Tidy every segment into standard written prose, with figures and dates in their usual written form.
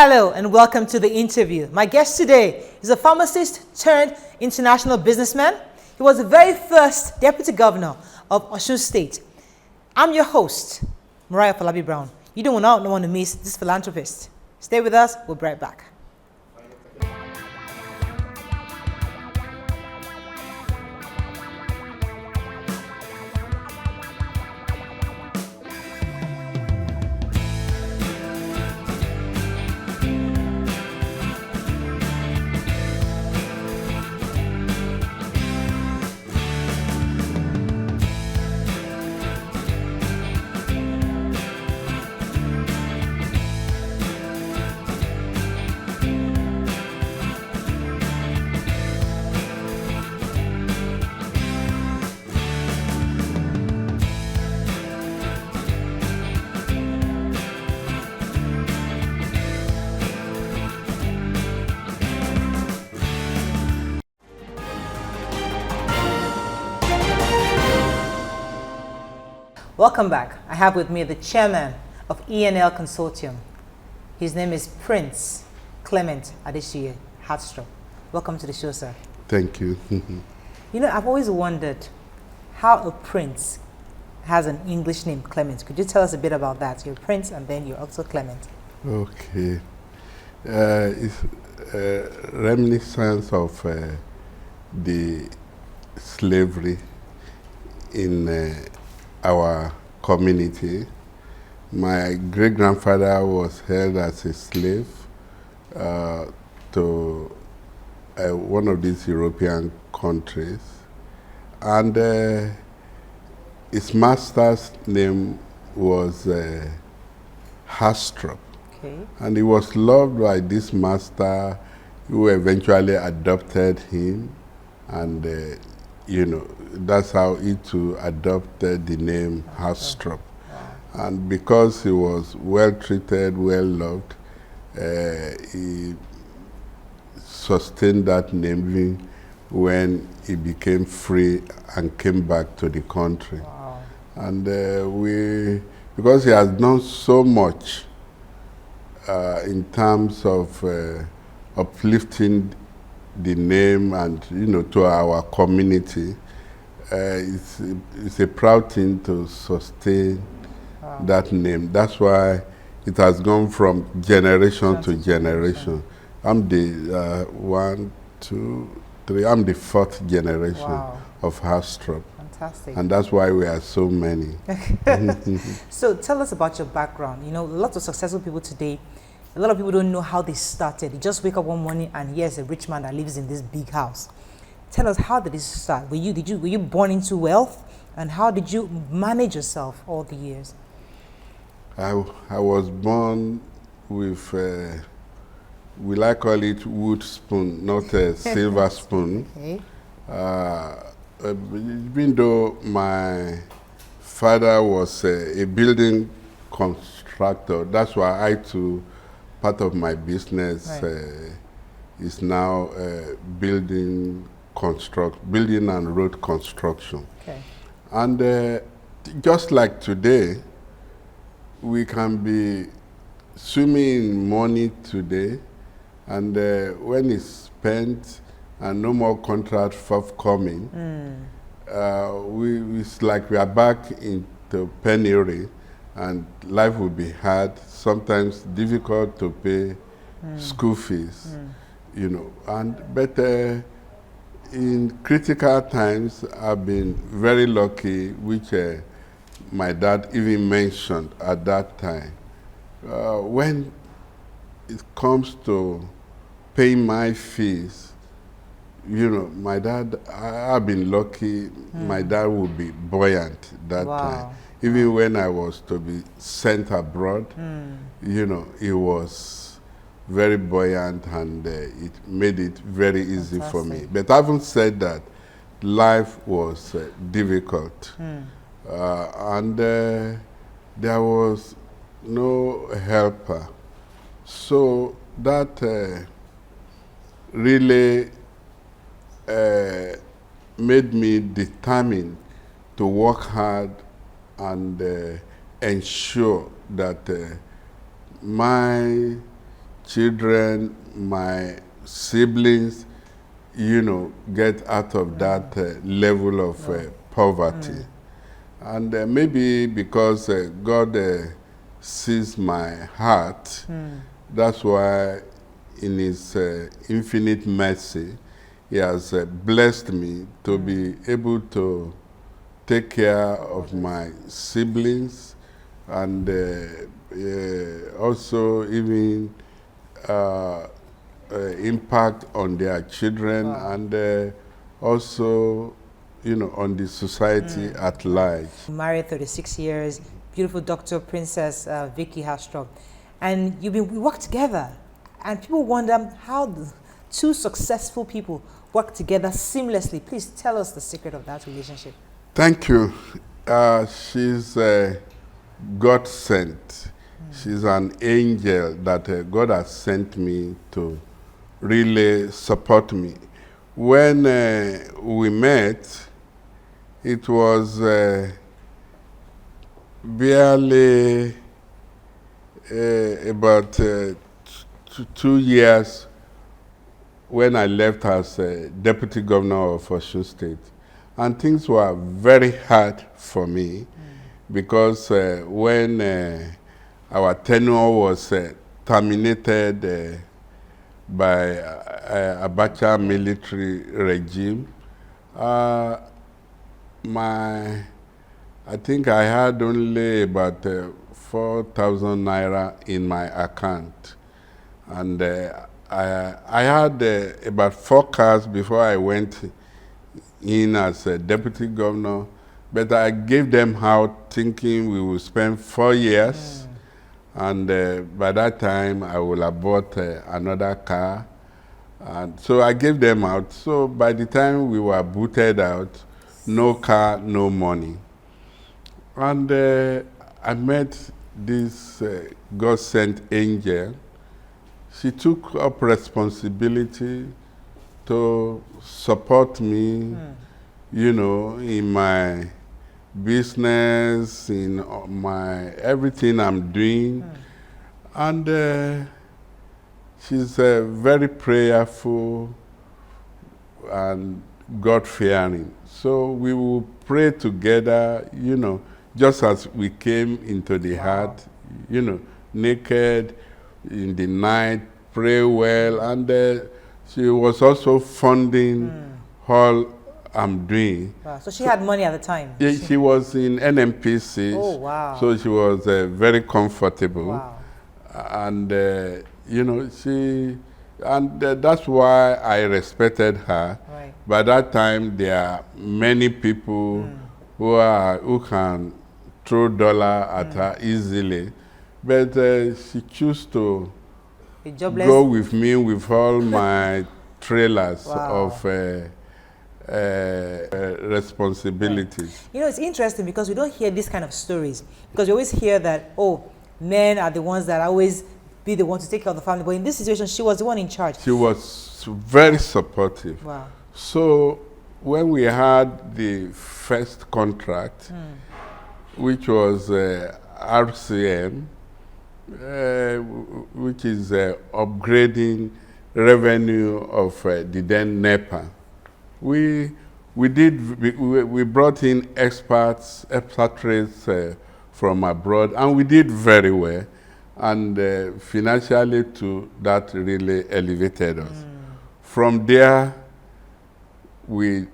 Hello and welcome to the interview. My guest today is a pharmacist turned international businessman. He was the very first deputy governor of Osun State. I'm your host, Mariah Falabi Brown. You don't want to miss this philanthropist. Stay with us, we'll be right back. Welcome back. I have with me the chairman of ENL Consortium. His name is Prince Clement Adesuyi Haastrup. Welcome to the show, sir. Thank you. You know, I've always wondered how a prince has an English name, Clement. Could you tell us a bit about that? You're Prince and then you're also Clement. Okay. It's a reminiscence of the slavery in our community. My great-grandfather was held as a slave to one of these European countries, and his master's name was Hofstra. Okay. And he was loved by this master who eventually adopted him, and you know, that's how he too adopted the name Haastrup. Wow. And because he was well treated, well loved, he sustained that name even when he became free and came back to the country. Wow. And because he has done so much in terms of uplifting the name and, you know, to our community, it's a proud thing to sustain that name. That's why it has gone from generation to generation. I'm the I'm the fourth generation of Haastrup. Fantastic. And that's why we are so many. So tell us about your background. You know, lots of successful people today, a lot of people don't know how they started. They just wake up one morning and here's a rich man that lives in this big house. Tell us, how did this start? Were you born into wealth, and how did you manage yourself all the years? I was born with we like call it wood spoon, not a silver spoon. Okay. Even though my father was a building constructor, that's why I too, part of my business is now building and road construction. Okay. And just like today, we can be swimming in money today, and when it's spent and no more contract forthcoming, it's like we are back into penury, and life will be hard, sometimes difficult to pay school fees, you know. But in critical times, I've been very lucky, which my dad even mentioned at that time. When it comes to paying my fees, you know, my dad, I've been lucky, my dad would be buoyant that time. Even when I was to be sent abroad, you know, he was very buoyant, and it made it very easy for me. But having said that, life was difficult. And there was no helper. So that really made me determined to work hard and ensure that my children, my siblings, get out of that level of poverty. And maybe because God sees my heart, that's why in His infinite mercy, He has blessed me to be able to take care of my siblings and also even impact on their children and also, on the society at large. Married 36 years, beautiful Dr. Princess Vicky Haastrup. And we work together. And people wonder how the two successful people work together seamlessly. Please tell us the secret of that relationship. Thank you. She's God sent. She's an angel that God has sent me to really support me. When we met, it was barely about 2 years when I left as Deputy Governor of Osun State. And things were very hard for me because when our tenure was terminated by Abacha military regime, I think I had only about 4,000 naira in my account. And I had about 4 cars before I went in as a deputy governor, but I gave them out thinking we would spend 4 years. And by that time, I would have bought another car. And so I gave them out. So by the time we were booted out, no car, no money. And I met this God-sent angel. She took up responsibility to support me, in my business, in my everything I'm doing. And she's very prayerful and God-fearing. So we will pray together, just as we came into the heart, naked in the night, pray well. And she was also funding all I'm doing. Wow. So she had money at the time? Yeah, she was in NMPC. Oh, wow. So she was very comfortable. Wow. And, that's why I respected her. Right. By that time, there are many people who can throw dollar at her easily. But she chose to go with me with all my trailers of responsibilities. It's interesting because we don't hear this kind of stories. Because you always hear that, men are the ones that always be the ones to take care of the family. But in this situation, she was the one in charge. She was very supportive. Wow. So when we had the first contract, which was RCM, which is upgrading revenue of the then NEPA, we brought in expatriates from abroad, and we did very well. And financially too, that really elevated us. From there, we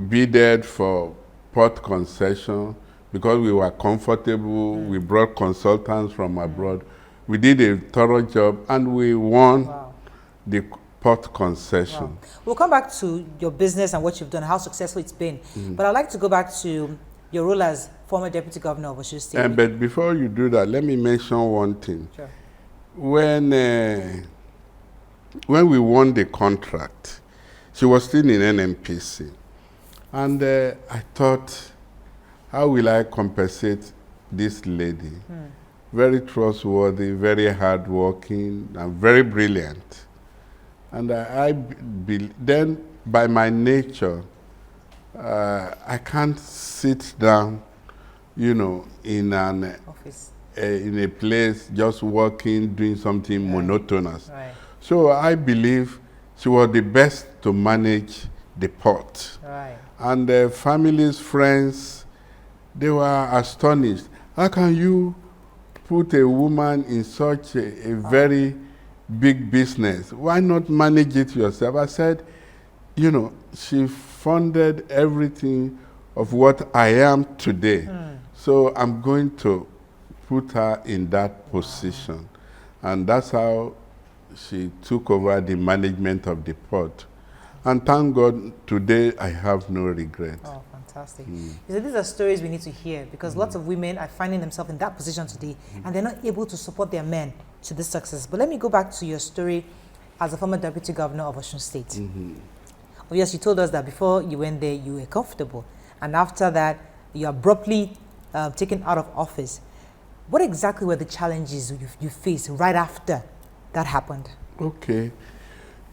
bidded for port concession because we were comfortable. We brought consultants from abroad. We did a thorough job, and we won the port concession. Wow. We'll come back to your business and what you've done, how successful it's been. But I'd like to go back to your role as former deputy governor of Osun State. But before you do that, let me mention one thing. Sure. When we won the contract, she was still in NMPC. And I thought, how will I compensate this lady? Very trustworthy, very hardworking, and very brilliant. And then, by my nature, I can't sit down, in an in a place just working, doing something monotonous. Right. So I believe she was the best to manage the pot. Right. And families, friends, they were astonished. How can you put a woman in such a very big business? Why not manage it yourself? I said, you know, she funded everything of what I am today. So I'm going to put her in that position. And that's how she took over the management of the port. And thank God, today I have no regret. Oh, fantastic. You see, these are stories we need to hear, because lots of women are finding themselves in that position today, and they're not able to support their men to this success. But let me go back to your story as a former deputy governor of Osun State. Yes, you told us that before you went there, you were comfortable. And after that, you abruptly taken out of office. What exactly were the challenges you faced right after that happened? Okay.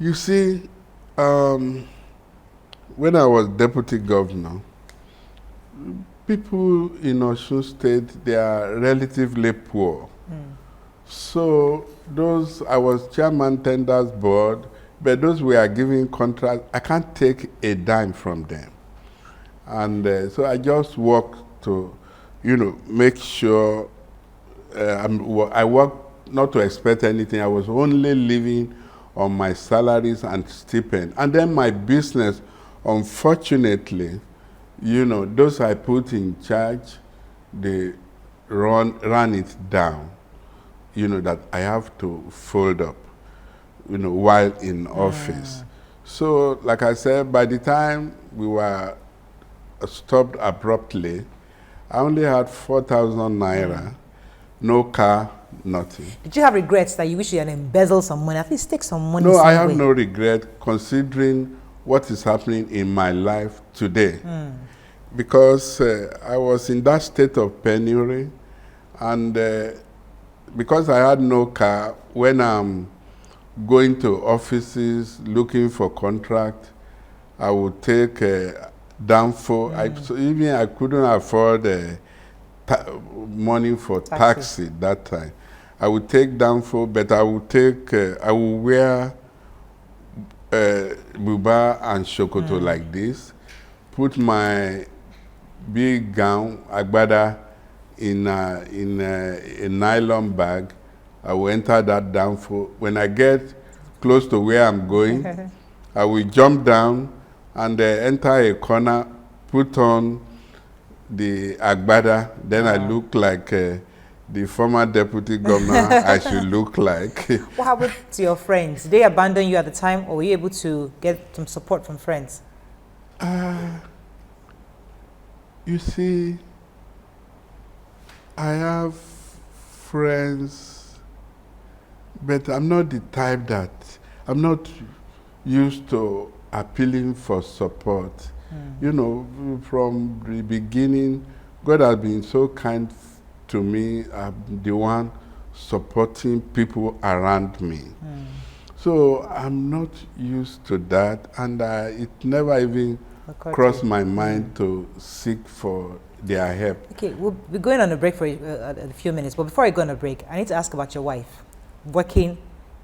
You see, when I was deputy governor, people in Osun State, they are relatively poor. So those, I was chairman tenders board, but those we are giving contracts, I can't take a dime from them. And so I just work to, you know, make sure I work not to expect anything. I was only living on my salaries and stipend. And then my business, unfortunately, you know, those I put in charge, they ran it down, you know, that I have to fold up, you know, while in office. So, like I said, by the time we were stopped abruptly, I only had 4,000 naira, no car, nothing. Did you have regrets that you wish you had embezzled some money? At least take some money. No, I have no regret considering what is happening in my life today. Because I was in that state of penury, and because I had no car, when I'm going to offices looking for contract, I would take downfall. So even I couldn't afford money for taxi that time. I would take downfall, but I would take, I would wear buba and shokoto like this, put my big gown, agbada, in a nylon bag. I will enter that downfall. When I get close to where I'm going, I will jump down and enter a corner, put on the agbada. Then I look like the former deputy governor I should look like. What happened to your friends? Did they abandon you at the time, or were you able to get some support from friends? You see, I have friends, but I'm not the type that, I'm not used to appealing for support. You know, from the beginning, God has been so kind to me. I'm the one supporting people around me. So I'm not used to that, and it never even crossed my mind to seek for their help. Okay, we'll be going on a break for a few minutes, but before I go on a break, I need to ask about your wife, working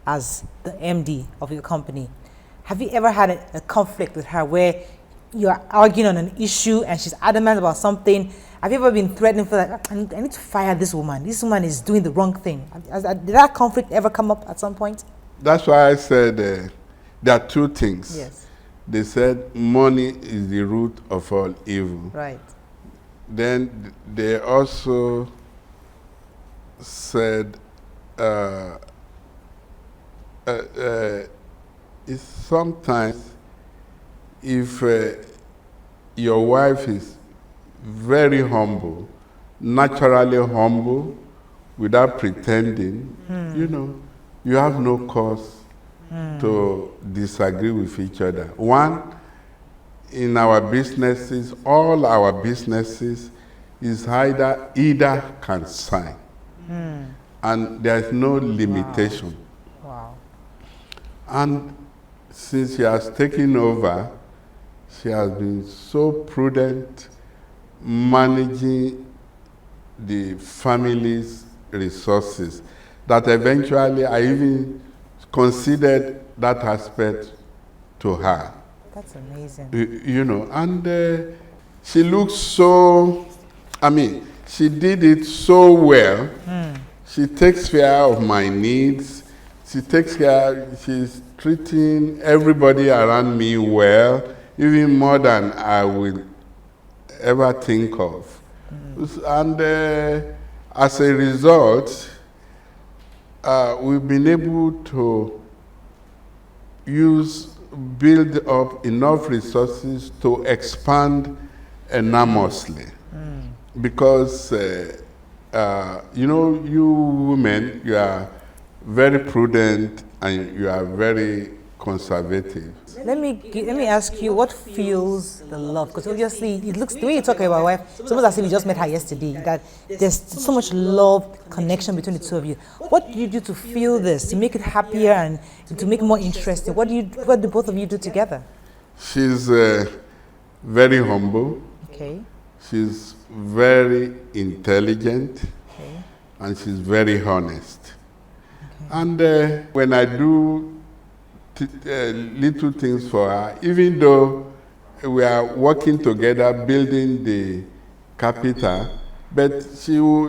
as the MD of your company. Have you ever had a conflict with her where you're arguing on an issue and she's adamant about something? Have you ever been threatened for that? I need to fire this woman. This woman is doing the wrong thing. Did that conflict ever come up at some point? That's why I said there are two things. Yes. They said money is the root of all evil. Right. Then they also said it's sometimes if your wife is very humble, naturally humble, without pretending, you know, you have no cause to disagree with each other. One, in our businesses, all our businesses is either can sign. And there's no limitation. Wow. And since she has taken over, she has been so prudent managing the family's resources that eventually I even considered that aspect to her. That's amazing. You know, and she looks so, I mean, she did it so well. She takes care of my needs. She's treating everybody around me well, even more than I will ever think of. And as a result, we've been able to build up enough resources to expand enormously. Because, you know, you women, you are very prudent and you are very conservative. Let me ask you, what fuels the love? Because obviously, it looks, the way you talk about your wife, it's almost as if you just met her yesterday, that there's so much love, connection between the two of you. What do you do to feel this, to make it happier and to make it more interesting? What do both of you do together? She's very humble. Okay. She's very intelligent. Okay. And she's very honest. Okay. And when I do little things for her, even though we are working together building the capital, but she will,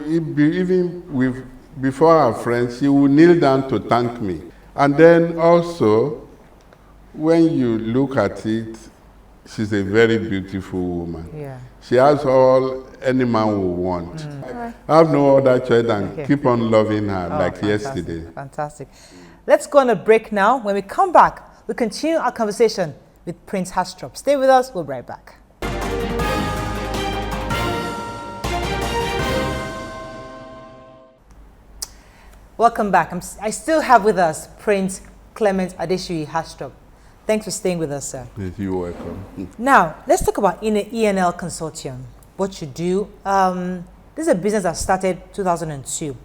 before our friends, she will kneel down to thank me. And then also, when you look at it, she's a very beautiful woman. Yeah. She has all any man will want. I have no other choice than keep on loving her like yesterday. Fantastic. Let's go on a break now. When we come back, we'll continue our conversation with Prince Haastrup. Stay with us. We'll be right back. Welcome back. I still have with us Prince Clement Adesuyi Haastrup. Thanks for staying with us, sir. Yes, you're welcome. Now, let's talk about ENL Consortium, what you do. This is a business that started 2002.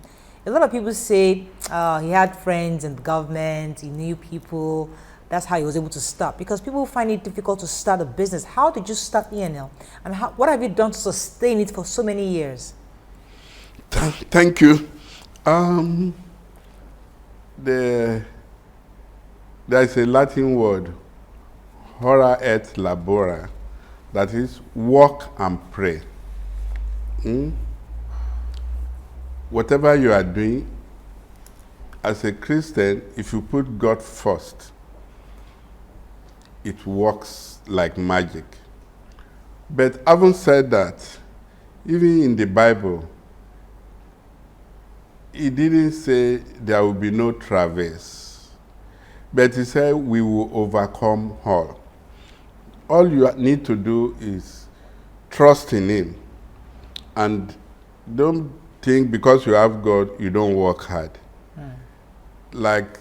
A lot of people say he had friends in the government, he knew people. That's how he was able to start, because people find it difficult to start a business. How did you start ENL? And what have you done to sustain it for so many years? Thank you. There's a Latin word, ora et labora, that is work and pray. Whatever you are doing, as a Christian, if you put God first, it works like magic. But having said that, even in the Bible, it didn't say there will be no travails, but it said we will overcome all. All you need to do is trust in Him, and don't think because you have God, you don't work hard. Like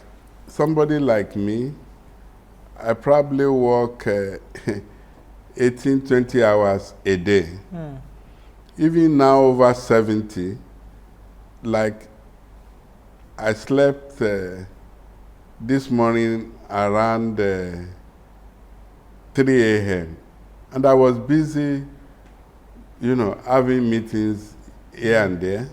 somebody like me, I probably work 18, 20 hours a day. Even now over 70, like I slept this morning around 3 a.m. and I was busy, you know, having meetings here and there.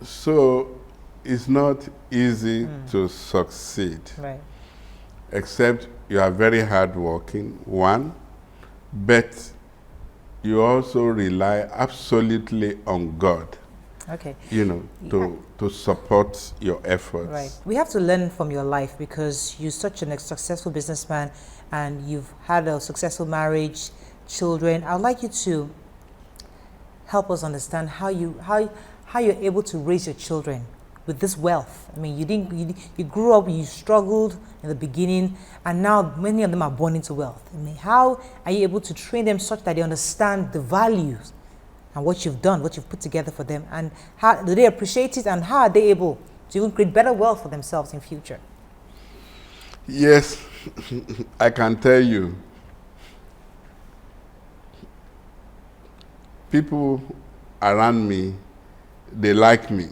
So it's not easy to succeed. Right. Except you are very hardworking, one, but you also rely absolutely on God. Okay. You know, to support your efforts. Right. We have to learn from your life, because you're such a successful businessman and you've had a successful marriage, children. I'd like you to help us understand how you're able to raise your children with this wealth. I mean, you grew up, you struggled in the beginning, and now many of them are born into wealth. I mean, how are you able to train them such that they understand the values and what you've done, what you've put together for them, and how do they appreciate it, and how are they able to even create better wealth for themselves in future? Yes, I can tell you, people around me, they like me.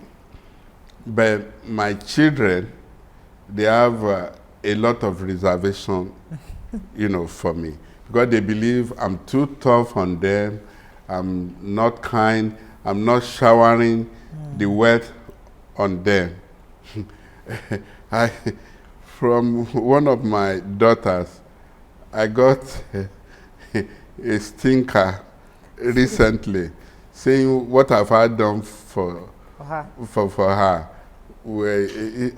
But my children, they have a lot of reservation, you know, for me. Because they believe I'm too tough on them, I'm not kind, I'm not showering, the wealth on them. I, from one of my daughters, I got a stinker recently saying what have I done for her.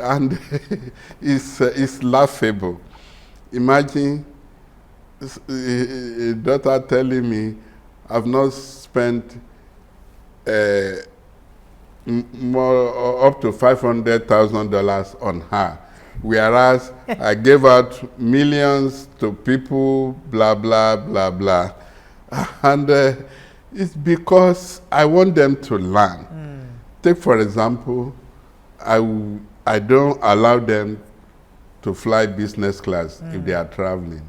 And it's laughable. Imagine a daughter telling me I've not spent more up to $500,000 on her, whereas I gave out millions to people, blah, blah, blah, blah. And it's because I want them to learn. Take, for example, I don't allow them to fly business class if they are traveling.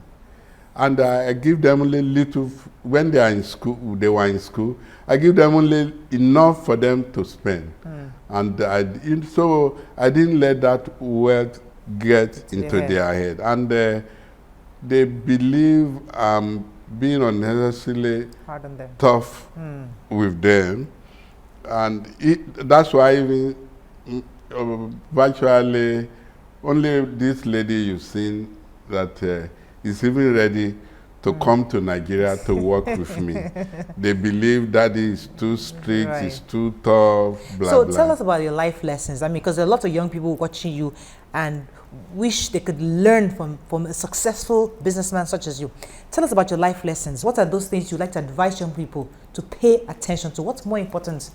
And I give them only little, when they are in school, they were in school, I give them only enough for them to spend. And so I didn't let that wealth get into their head. And they believe I'm being unnecessarily hard on them, tough with them. And that's why even virtually only this lady you've seen that is even ready to come to Nigeria to work with me. They believe Daddy is too strict, is too tough, blah, so blah. Tell us about your life lessons. I mean, because there are a lot of young people watching you and wish they could learn from a successful businessman such as you. Tell us about your life lessons. What are those things you'd like to advise young people to pay attention to? What's more important?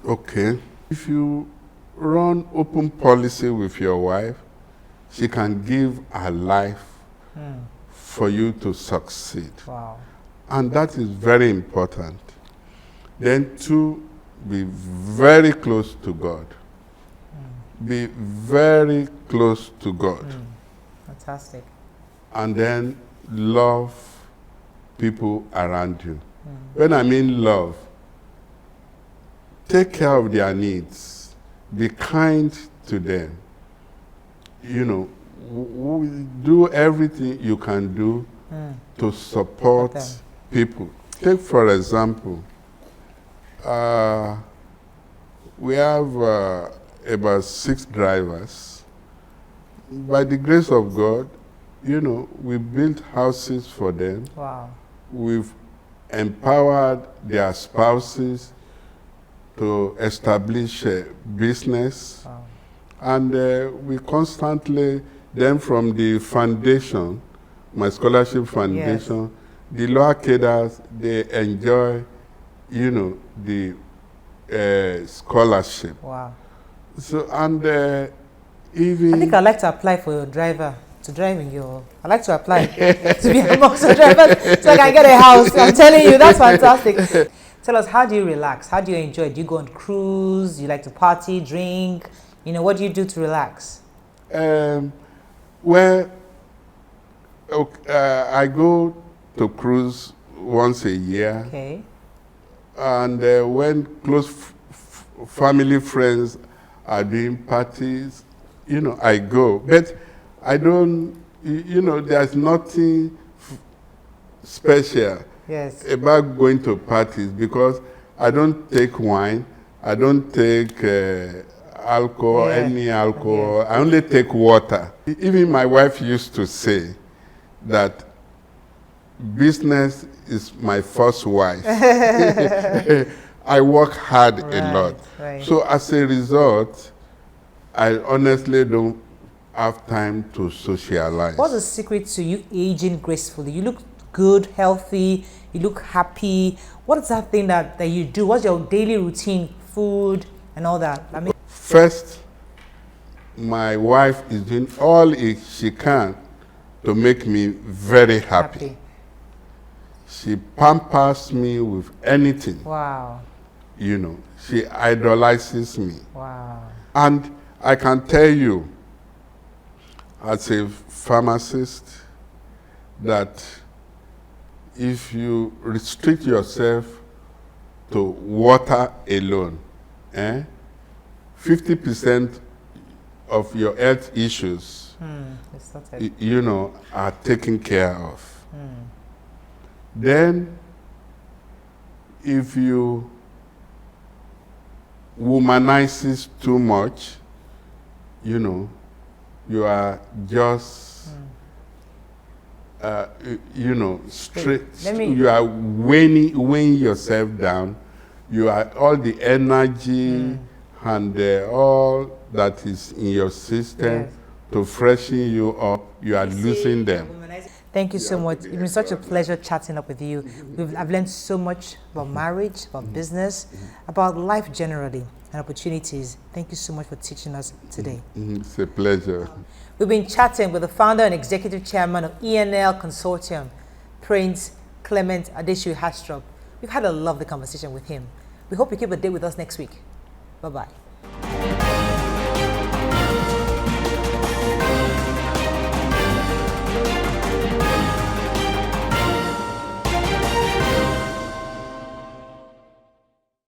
Okay. If you run open policy with your wife, she can give her life for you to succeed. Wow. And that is very important. Then two, be very close to God. Be very close to God. Fantastic. And then love people around you. When I mean love, take care of their needs. Be kind to them. You know, do everything you can do to support people. Take, for example, we have about 6 drivers. By the grace of God, you know, we built houses for them. Wow. We've empowered their spouses to establish a business. Wow. And we constantly, then from the foundation, my scholarship foundation, the lower cadres, they enjoy, you know, the scholarship. Wow. So, and even... I think I'd like to apply for your driver to drive in your... I'd like to apply to be amongst the drivers so I can get a house. I'm telling you, that's fantastic. Tell us, how do you relax? How do you enjoy? Do you go on cruise? Do you like to party, drink? You know, what do you do to relax? Well, I go to cruise once a year. Okay. And when close family friends are doing parties, you know, I go. But I don't, you know, there's nothing special about going to parties because I don't take wine, I don't take alcohol, any alcohol. I only take water. Even my wife used to say that business is my first wife. I work hard a lot. Right. So as a result, I honestly don't have time to socialize. What's the secret to you aging gracefully? You look good, healthy, you look happy. What is that thing that you do? What's your daily routine, food and all that? I mean, first, my wife is doing all she can to make me very happy. She pampers me with anything. Wow. You know, she idolizes me. Wow. And I can tell you, as a pharmacist, that if you restrict yourself to water alone, 50% of your health issues, you know, are taken care of. Then, if you womanizes too much, you know, you are just, you know, you are weighing yourself down. You are all the energy and all that is in your system to freshen you up. You are losing them. Thank you so much. It's been such a pleasure chatting up with you. I've learned so much about marriage, about business, about life generally and opportunities. Thank you so much for teaching us today. It's a pleasure. We've been chatting with the founder and executive chairman of ENL Consortium, Prince Clement Adesuyi Haastrup. We've had a lovely conversation with him. We hope you keep a date with us next week. Bye-bye.